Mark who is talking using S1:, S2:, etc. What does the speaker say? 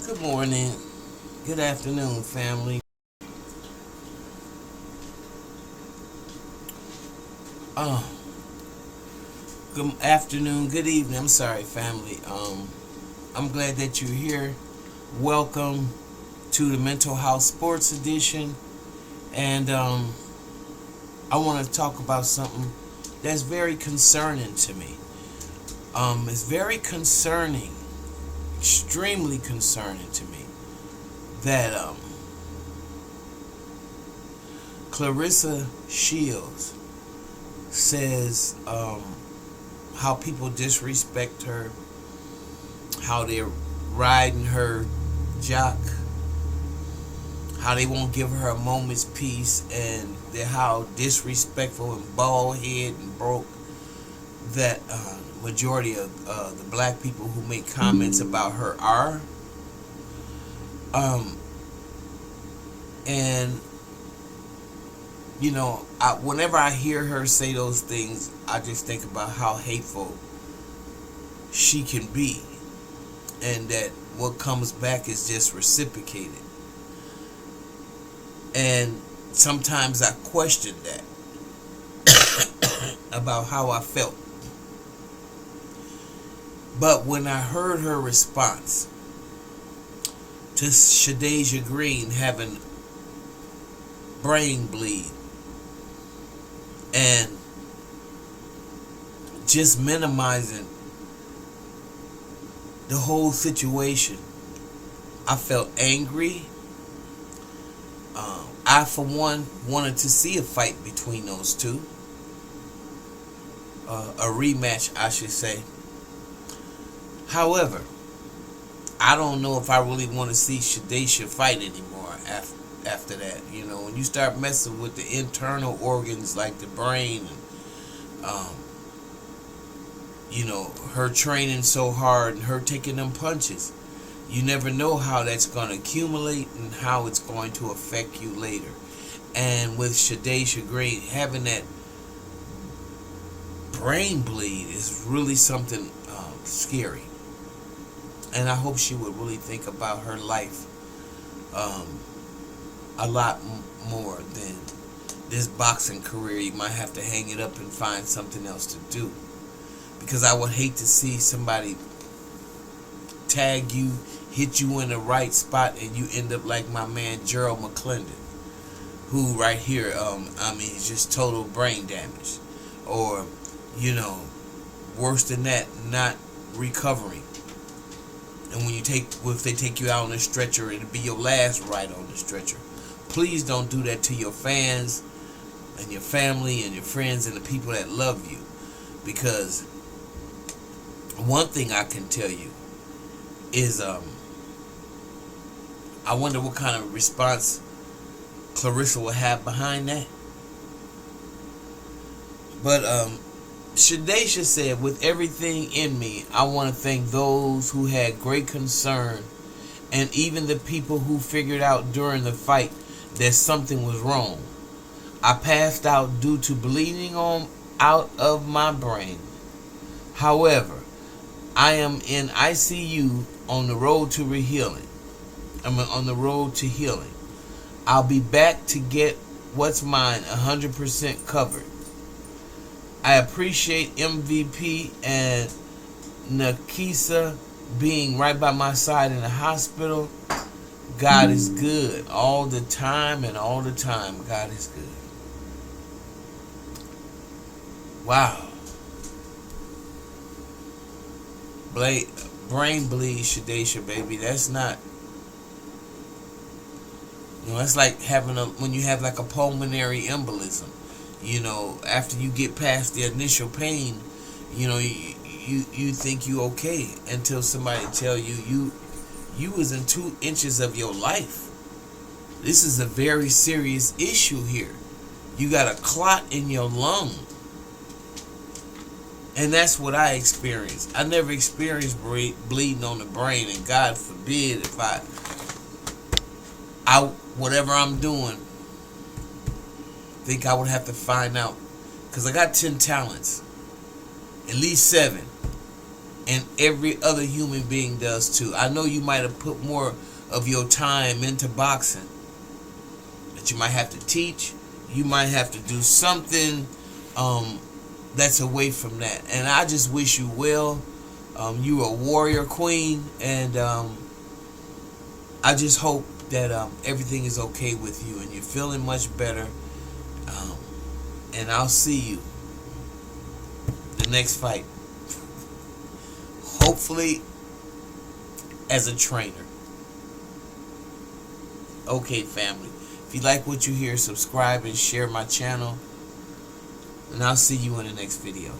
S1: Good morning, good afternoon, family. Uh, Good afternoon, good evening. I'm sorry, family. I'm glad that you're here. Welcome to the Mental Health Sports Edition, and I want to talk about something that's very concerning to me. It's very concerning, extremely concerning to me that Clarissa Shields says how people disrespect her, how they're riding her jock, how they won't give her a moment's peace, and they're how disrespectful and bald head and broke that majority of the black people who make comments about her are. And whenever I hear her say those things, I just think about how hateful she can be, and that what comes back is just reciprocated. And sometimes I question that about how I felt. But when I heard her response to Shadiasha Green having brain bleed and just minimizing the whole situation, I felt angry. I, for one, wanted to see a fight between those two. A rematch, I should say. However, I don't know if I really want to see Shadiasha fight anymore after that. When you start messing with the internal organs like the brain, and her training so hard and her taking them punches, you never know how that's going to accumulate and how it's going to affect you later. And with Shadiasha Green having that brain bleed is really something scary. And I hope she would really think about her life a lot more than this boxing career. You might have to hang it up and find something else to do, because I would hate to see somebody tag you, hit you in the right spot, and you end up like my man Gerald McClendon, who right here, is just total brain damage, or worse than that, not recovering. And if they take you out on a stretcher, it'll be your last ride on the stretcher. Please don't do that to your fans and your family and your friends and the people that love you. Because one thing I can tell you is I wonder what kind of response Clarissa will have behind that. But Shadiasha said, with everything in me, I want to thank those who had great concern, and even the people who figured out during the fight that something was wrong. I passed out due to bleeding out of my brain. However, I am in ICU on the road to healing. I'll be back to get what's mine 100% covered. I appreciate MVP and Nakisa being right by my side in the hospital. God is good all the time, and all the time God is good. Wow. Brain bleed, Shadiasha, baby. That's not... it's like when you have like a pulmonary embolism. After you get past the initial pain, you think you okay until somebody tell you was in 2 inches of your life. This is a very serious issue here. You got a clot in your lung. And that's what I experienced. I never experienced bleeding on the brain, and God forbid if I whatever I'm doing, think I would have to find out, because I got 10 talents, at least 7, And every other human being does too. I know you might have put more of your time into boxing, but you might have to teach. You might have to do something that's away from that. And I just wish you well. You're a warrior queen, and I just hope that everything is okay with you and you're feeling much better. And I'll see you the next fight. Hopefully as a trainer. Okay, family. If you like what you hear, subscribe and share my channel. And I'll see you in the next video.